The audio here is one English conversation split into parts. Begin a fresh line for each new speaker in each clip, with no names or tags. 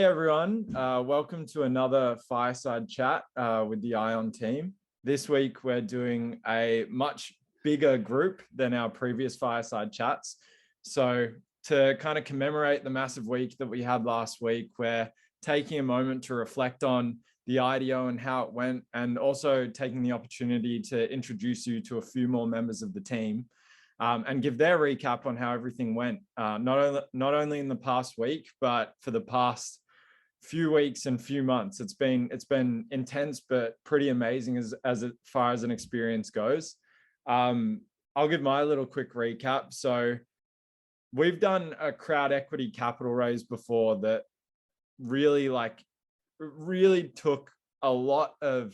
Hey everyone, welcome to another Fireside Chat with the IOEN team. This week we're doing a much bigger group than our previous Fireside Chats. So to kind of commemorate the massive week that we had last week, we're taking a moment to reflect on the IDO and how it went, and also taking the opportunity to introduce you to a few more members of the team. And give their recap on how everything went, not only in the past week, but for the past few weeks and few months. It's been intense, but pretty amazing as far as an experience goes. I'll give my little quick recap. So we've done a crowd equity capital raise before that really took a lot of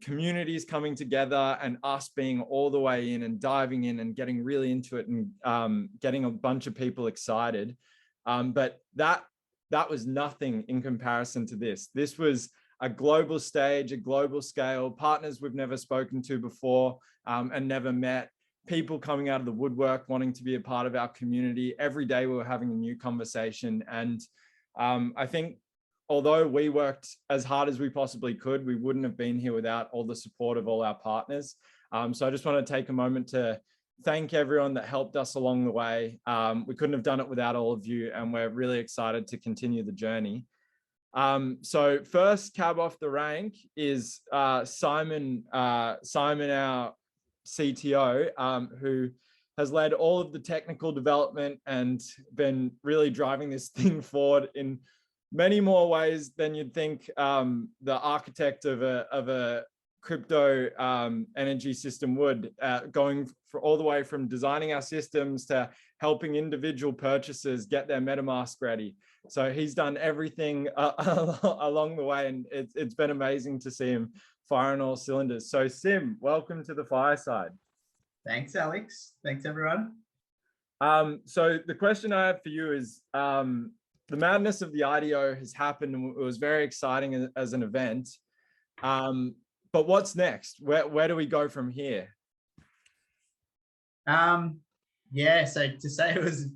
communities coming together and us being all the way in and diving in and getting really into it and getting a bunch of people excited. But that was nothing in comparison to this. This was a global stage, a global scale, partners we've never spoken to before and never met, people coming out of the woodwork wanting to be a part of our community. Every day we were having a new conversation. And I think although we worked as hard as we possibly could, we wouldn't have been here without all the support of all our partners. So I just want to take a moment to thank everyone that helped us along the way. We couldn't have done it without all of you, and we're really excited to continue the journey. So first cab off the rank is Simon, our CTO, who has led all of the technical development and been really driving this thing forward in many more ways than you'd think the architect of a crypto energy system would, going all the way from designing our systems to helping individual purchasers get their MetaMask ready. So he's done everything along the way, and it's been amazing to see him fire on all cylinders. So Sim, welcome to the Fireside.
Thanks, Alex. Thanks, everyone.
So the question I have for you is, the madness of the IDO has happened, and it was very exciting as an event. But what's next? Where do we go from here?
Yeah, so to say it was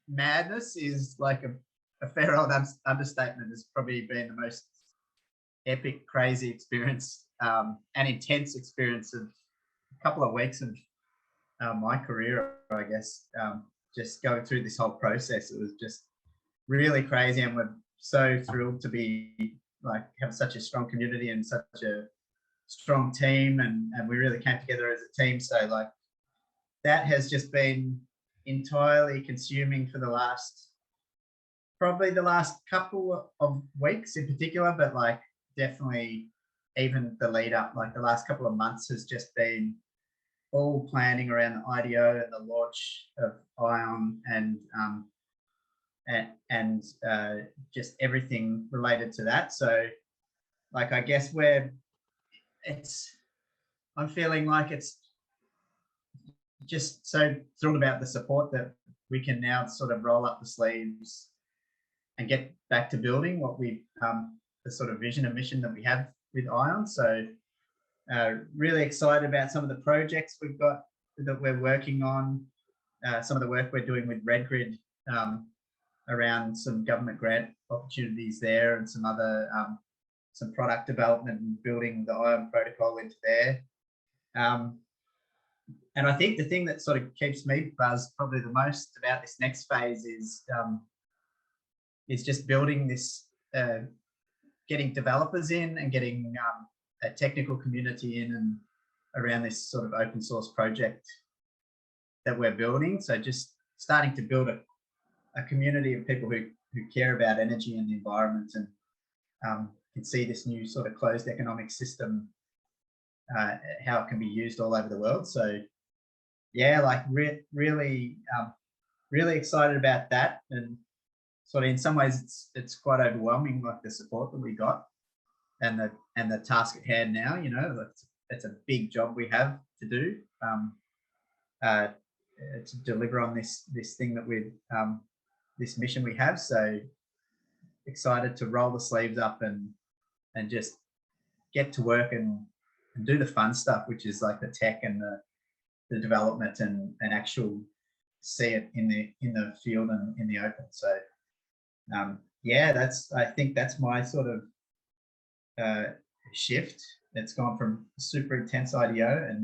madness is like a fair old understatement. It's probably been the most epic, crazy experience and intense experience of a couple of weeks of my career, I guess. Just going through this whole process, it was just really crazy, and we're so thrilled to be have such a strong community and such a strong team, and we really came together as a team. So that has just been entirely consuming for probably the last couple of weeks in particular, but definitely even the lead up, the last couple of months has just been all planning around the IDO and the launch of ION and just everything related to that. So I guess I'm feeling like it's just so thrilled about the support that we can now sort of roll up the sleeves and get back to building what the sort of vision and mission that we have with ION. So really excited about some of the projects we've got that we're working on, some of the work we're doing with RedGrid around some government grant opportunities there, and some other some product development and building the ION protocol into there. And I think the thing that sort of keeps me buzzed probably the most about this next phase is just building this, getting developers in and getting a technical community in and around this sort of open source project that we're building. So just starting to build a community of people who care about energy and the environment, and can see this new sort of closed economic system, how it can be used all over the world. So yeah, really excited about that, and sort of in some ways it's quite overwhelming, the support that we got and the task at hand now. It's a big job we have to do to deliver on this thing that we've this mission we have. So excited to roll the sleeves up and just get to work and do the fun stuff, which is the tech and the development and actual see it in the field and in the open. So yeah, I think that's my sort of shift. It's gone from super intense IDO, and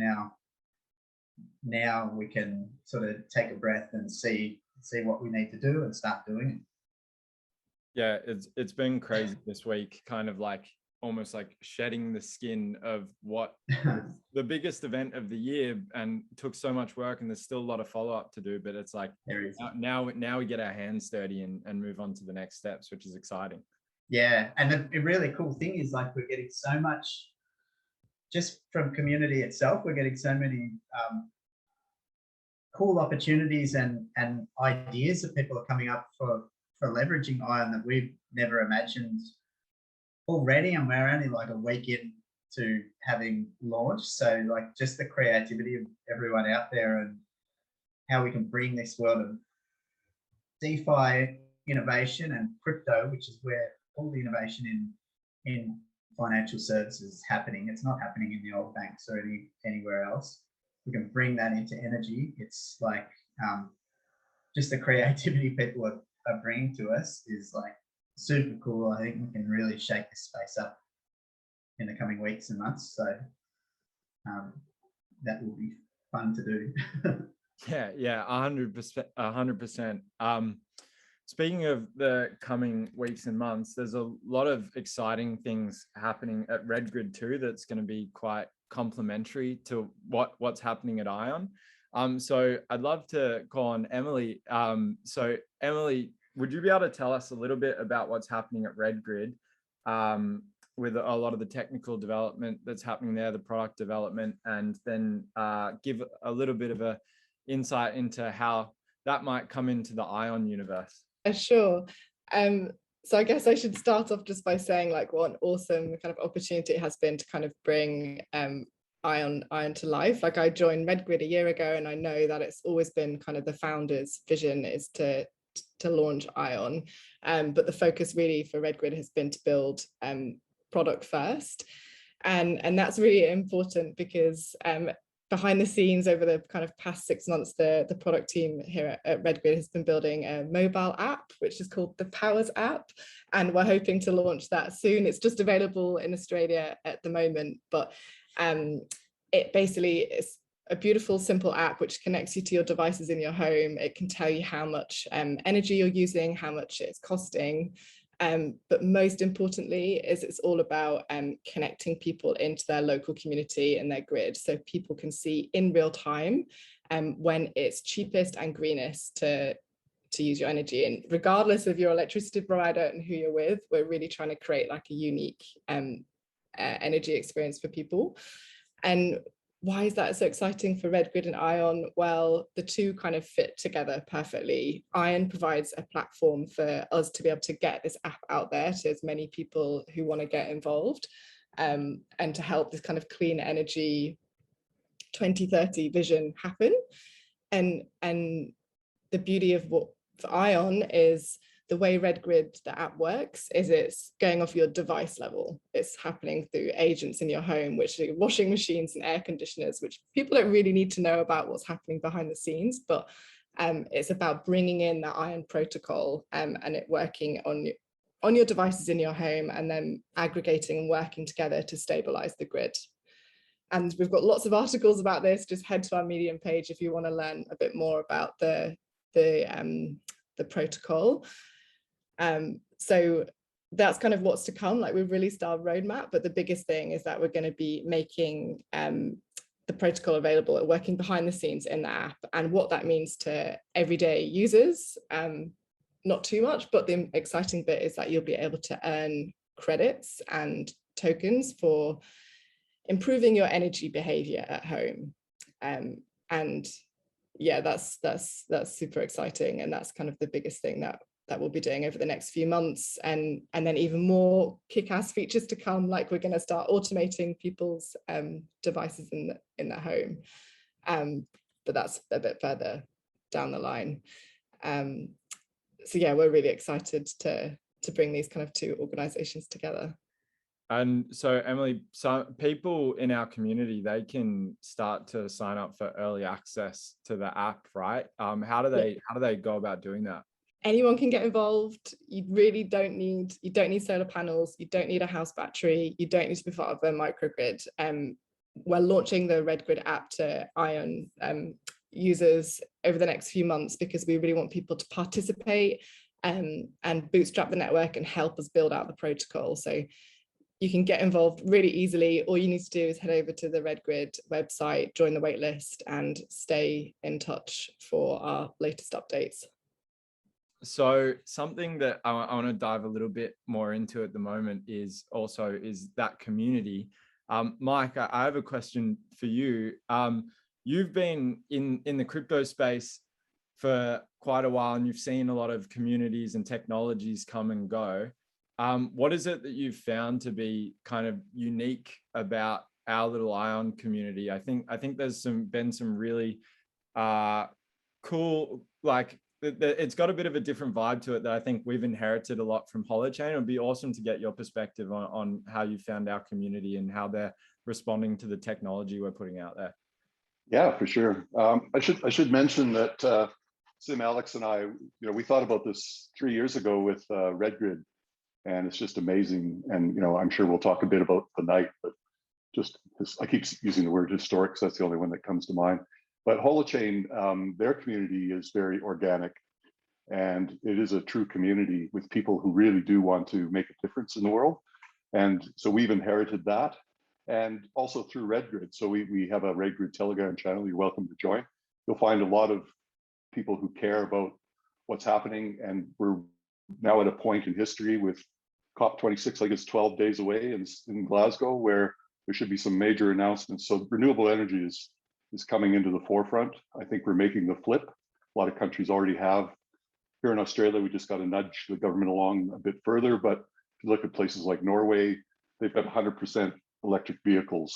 now we can sort of take a breath and see what we need to do and start doing it.
Yeah, it's been crazy this week, kind of like almost like shedding the skin of what the biggest event of the year, and took so much work, and there's still a lot of follow-up to do, but it's like now we get our hands dirty and move on to the next steps, which is exciting.
Yeah, and the really cool thing is, like, we're getting so much just from community itself. We're getting so many cool opportunities and ideas that people are coming up for leveraging ION that we've never imagined already, and we're only like a week in to having launched. So, like, just the creativity of everyone out there and how we can bring this world of DeFi innovation and crypto, which is where all the innovation in financial services is happening. It's not happening in the old banks or anywhere else. We can bring that into energy. It's like just the creativity people are bringing to us is like super cool. I think we can really shake this space up in the coming weeks and months. So that will be fun to do.
Yeah, 100%. Speaking of the coming weeks and months, there's a lot of exciting things happening at RedGrid too. That's going to be quite complementary to what's happening at ION. So I'd love to call on Emily. So Emily, would you be able to tell us a little bit about what's happening at RedGrid, with a lot of the technical development that's happening there, the product development, and then give a little bit of a insight into how that might come into the ION universe?
Sure. So I guess I should start off just by saying, like, what an awesome kind of opportunity it has been to kind of bring ION to life. Like, I joined RedGrid a year ago, and I know that it's always been kind of the founder's vision is to launch ION, but the focus really for RedGrid has been to build product first, and that's really important because behind the scenes over the kind of past 6 months, the product team here at RedGrid has been building a mobile app, which is called the Powers app. And we're hoping to launch that soon. It's just available in Australia at the moment, but it basically is a beautiful, simple app which connects you to your devices in your home. It can tell you how much energy you're using, how much it's costing. But most importantly is it's all about connecting people into their local community and their grid, so people can see in real time when it's cheapest and greenest to use your energy. And regardless of your electricity provider and who you're with, we're really trying to create like a unique energy experience for people. And why is that so exciting for RedGrid and ION? Well, the two kind of fit together perfectly. ION provides a platform for us to be able to get this app out there to as many people who want to get involved, and to help this kind of clean energy 2030 vision happen. And the beauty of what for ION is the way RedGrid, the app works, is it's going off your device level. It's happening through agents in your home, which are washing machines and air conditioners, which people don't really need to know about what's happening behind the scenes, but it's about bringing in the ION protocol and it working on your devices in your home, and then aggregating and working together to stabilize the grid. And we've got lots of articles about this. Just head to our Medium page if you want to learn a bit more about the protocol. So that's kind of what's to come. Like, we've released our roadmap, but the biggest thing is that we're going to be making the protocol available and working behind the scenes in the app. And what that means to everyday users, not too much, but the exciting bit is that you'll be able to earn credits and tokens for improving your energy behavior at home. And yeah, that's super exciting, and that's kind of the biggest thing that we'll be doing over the next few months, and then even more kick-ass features to come. Like, we're going to start automating people's devices in their home, but that's a bit further down the line. So yeah, we're really excited to bring these kind of two organizations together.
And so, Emily, some people in our community, they can start to sign up for early access to the app, right? How do they go about doing that?
anyone can get involved. You really don't need solar panels, you don't need a house battery, you don't need to be part of a microgrid. We're launching the RedGrid app to ION users over the next few months because we really want people to participate and bootstrap the network and help us build out the protocol. So you can get involved really easily. All you need to do is head over to the RedGrid website, join the waitlist, and stay in touch for our latest updates.
So something that I want to dive a little bit more into at the moment is that community. Mike, I have a question for you. You've been in the crypto space for quite a while, and you've seen a lot of communities and technologies come and go. What is it that you've found to be kind of unique about our little ION community? I think there's been some really cool, like, it's got a bit of a different vibe to it that I think we've inherited a lot from Holochain. It would be awesome to get your perspective on how you found our community and how they're responding to the technology we're putting out there.
Yeah, for sure. I should mention that Sim, Alex, and I, we thought about this 3 years ago with RedGrid, and it's just amazing. And I'm sure we'll talk a bit about the night, but I keep using the word historic because that's the only one that comes to mind. But Holochain, their community is very organic, and it is a true community with people who really do want to make a difference in the world. And so we've inherited that, and also through RedGrid. So we have a RedGrid Telegram channel. You're welcome to join. You'll find a lot of people who care about what's happening, and we're now at a point in history with COP26, I guess 12 days away in Glasgow, where there should be some major announcements. So renewable energy is coming into the forefront. I think we're making the flip. A lot of countries already have. Here in Australia, we just got to nudge the government along a bit further. But if you look at places like Norway, they've got 100% electric vehicles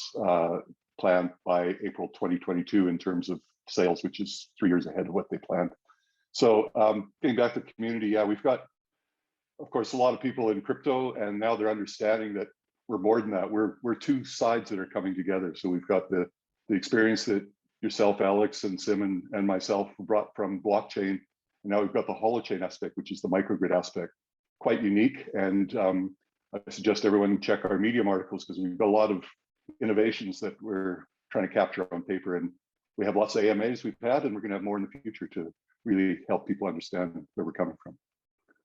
planned by April 2022 in terms of sales, which is 3 years ahead of what they planned. So getting back to the community, yeah, we've got, of course, a lot of people in crypto, and now they're understanding that we're more than that. We're two sides that are coming together. So we've got the experience that yourself, Alex, and Sim, and myself brought from blockchain, and now we've got the holochain aspect, which is the microgrid aspect, quite unique. And I suggest everyone check our Medium articles because we've got a lot of innovations that we're trying to capture on paper, and we have lots of AMAs we've had, and we're going to have more in the future to really help people understand where we're coming from.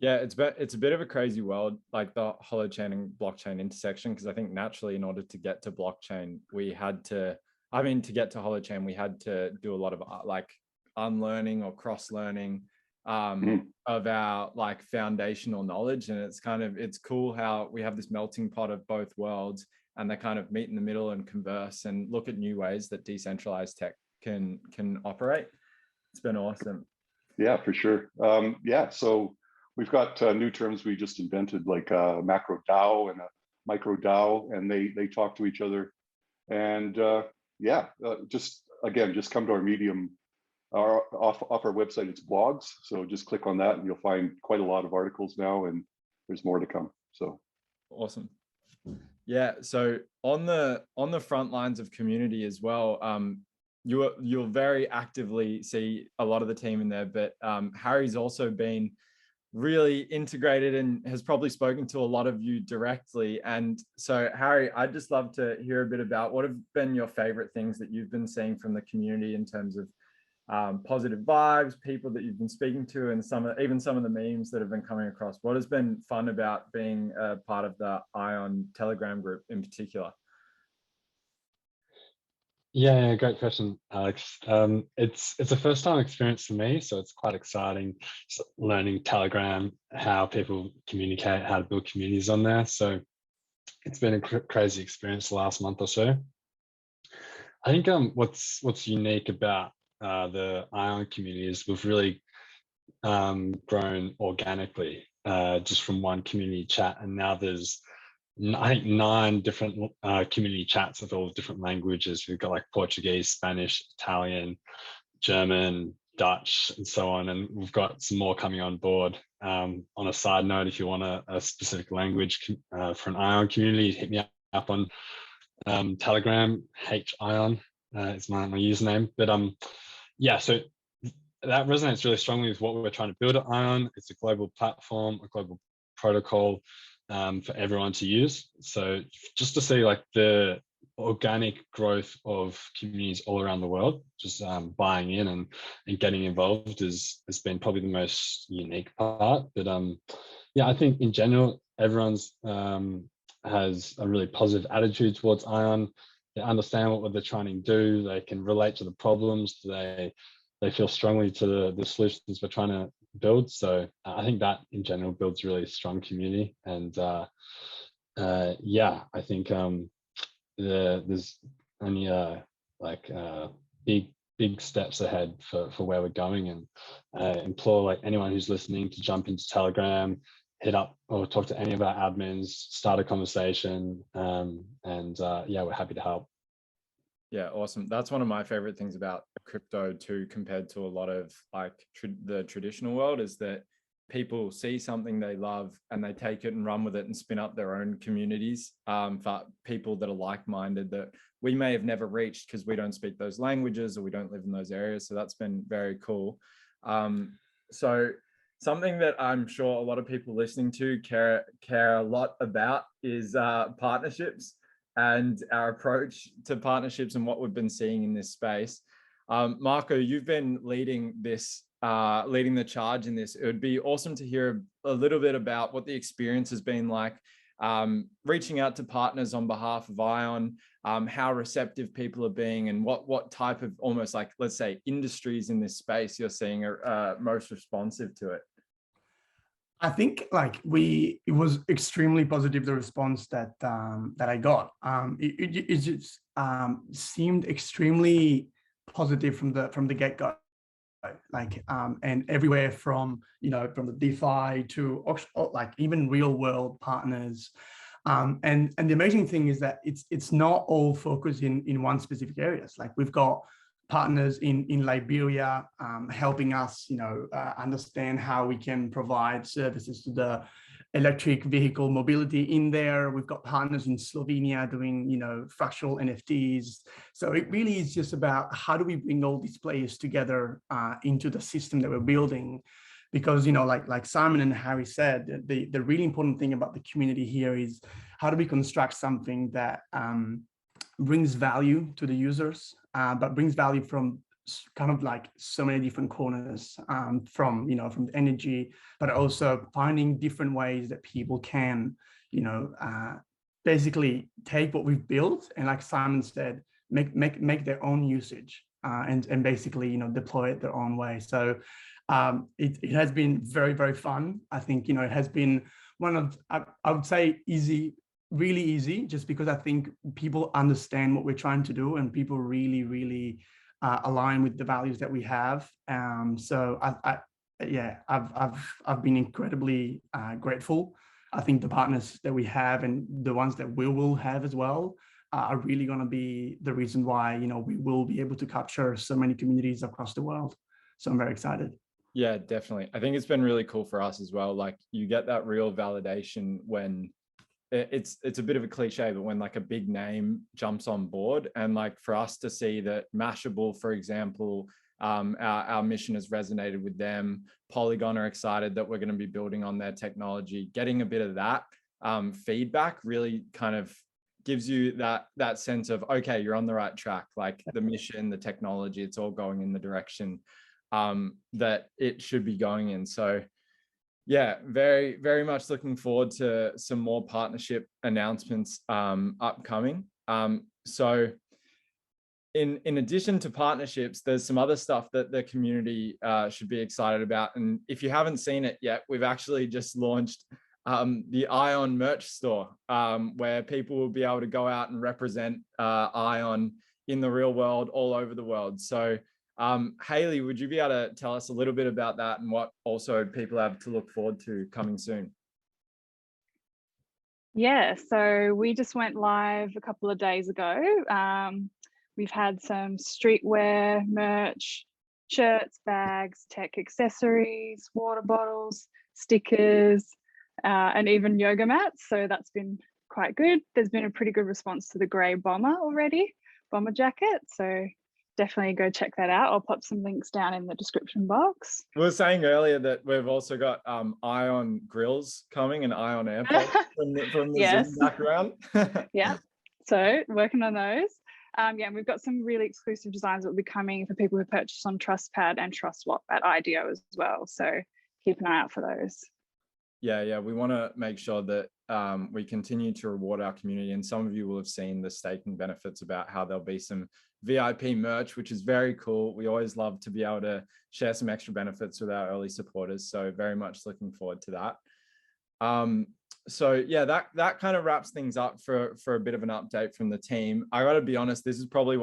Yeah, it's a bit of a crazy world, like the holochain and blockchain intersection, because I think naturally, in order to get to blockchain, to get to holochain, we had to do a lot of like unlearning or cross-learning of our like foundational knowledge. And it's cool how we have this melting pot of both worlds, and they kind of meet in the middle and converse and look at new ways that decentralized tech can operate. It's been awesome.
Yeah, for sure. Yeah, so we've got new terms we just invented, like a macro DAO and a micro DAO, and they talk to each other. And just come to our Medium, off our website. It's blogs, so just click on that, and you'll find quite a lot of articles now, and there's more to come. So
awesome. Yeah. So on the front lines of community as well, you'll very actively see a lot of the team in there, but Harry's also been really integrated and has probably spoken to a lot of you directly. And so Harry, I'd just love to hear a bit about what have been your favorite things that you've been seeing from the community in terms of positive vibes, people that you've been speaking to, and even some of the memes that have been coming across. What has been fun about being a part of the ION Telegram group in particular?
Yeah, great question, Alex. It's a first time experience for me, so it's quite exciting learning Telegram, how people communicate, how to build communities on there. So it's been a crazy experience the last month or so. I think what's unique about the ION community is we've really grown organically just from one community chat, and now there's I think 9 different community chats of all different languages. We've got like Portuguese, Spanish, Italian, German, Dutch, and so on. And we've got some more coming on board. On a side note, if you want a specific language for an ION community, hit me up on Telegram. HION is my username. But yeah, so that resonates really strongly with what we're trying to build at ION. It's a global platform, a global protocol for everyone to use. So just to see like the organic growth of communities all around the world, just buying in and getting involved has been probably the most unique part. But yeah, I think in general, everyone's has a really positive attitude towards ION. They understand what they're trying to do. They can relate to the problems. They feel strongly to the solutions we're trying to build. So I think that in general builds really strong community. And yeah, I think there's only big steps ahead for where we're going, and implore like anyone who's listening to jump into Telegram, hit up or talk to any of our admins, start a conversation, and yeah, we're happy to help.
Yeah, awesome. That's one of my favorite things about crypto too, compared to a lot of like the traditional world, is that people see something they love and they take it and run with it and spin up their own communities for people that are like-minded that we may have never reached because we don't speak those languages or we don't live in those areas. So that's been very cool. So something that I'm sure a lot of people listening to care a lot about is partnerships and our approach to partnerships and what we've been seeing in this space. Marco, you've been leading the charge in this. It would be awesome to hear a little bit about what the experience has been like, reaching out to partners on behalf of ION, how receptive people are being, and what type of almost like, let's say, industries in this space you're seeing are most responsive to it.
I think like it was extremely positive, the response that I got. It just seemed extremely positive from the get-go. Like and everywhere from from the DeFi to like even real world partners, and the amazing thing is that it's not all focused in one specific areas. Like we've got partners in Liberia helping us understand how we can provide services to the electric vehicle mobility in there. We've got partners in Slovenia doing fractional NFTs. So it really is just about how do we bring all these players together into the system that we're building, because like Simon and Harry said, the really important thing about the community here is how do we construct something that brings value to the users, but brings value from kind of like so many different corners, from the energy, but also finding different ways that people can basically take what we've built and, like Simon said, make their own usage, and basically deploy it their own way. So it has been very, very fun. I think it has been one of, I would say, really easy, just because I think people understand what we're trying to do and people really align with the values that we have. So I've been incredibly grateful. I think the partners that we have and the ones that we will have as well are really going to be the reason why we will be able to capture so many communities across the world. So I'm very excited.
Yeah, definitely. I think it's been really cool for us as well. Like you get that real validation when it's a bit of a cliche, but when like a big name jumps on board, and like for us to see that Mashable, for example, our mission has resonated with them. Polygon are excited that we're going to be building on their technology. Getting a bit of that feedback really kind of gives you that sense of, okay, you're on the right track. Like the mission, the technology, it's all going in the direction that it should be going in. So yeah, very, very much looking forward to some more partnership announcements upcoming. So in addition to partnerships, there's some other stuff that the community should be excited about. And if you haven't seen it yet, we've actually just launched the ION merch store, where people will be able to go out and represent ION in the real world, all over the world. So Hayley, would you be able to tell us a little bit about that and what also people have to look forward to coming soon?
Yeah, so we just went live a couple of days ago. We've had some streetwear merch, shirts, bags, tech accessories, water bottles, stickers, and even yoga mats. So that's been quite good. There's been a pretty good response to the grey bomber already, bomber jacket. So definitely go check that out. I'll pop some links down in the description box.
We were saying earlier that we've also got ION grills coming and ION AirPods from the
Yes.
Zoom background.
Yeah, so working on those. Yeah, and we've got some really exclusive designs that will be coming for people who purchase on TrustPad and TrustSwap at IDEO as well. So keep an eye out for those.
Yeah, we want to make sure that we continue to reward our community. And some of you will have seen the staking benefits about how there'll be some VIP merch, which is very cool. We always love to be able to share some extra benefits with our early supporters. So very much looking forward to that. So yeah, that kind of wraps things up for a bit of an update from the team. I got to be honest, this is probably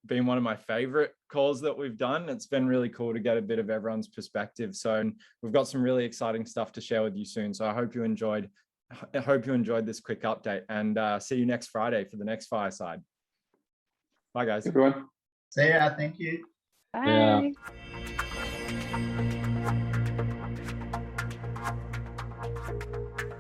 been one of my favorite calls that we've done. It's been really cool to get a bit of everyone's perspective. So we've got some really exciting stuff to share with you soon. So I hope you enjoyed this quick update, and see you next Friday for the next Fireside. Bye guys.
Everyone.
See ya. Thank you.
Bye.
Yeah.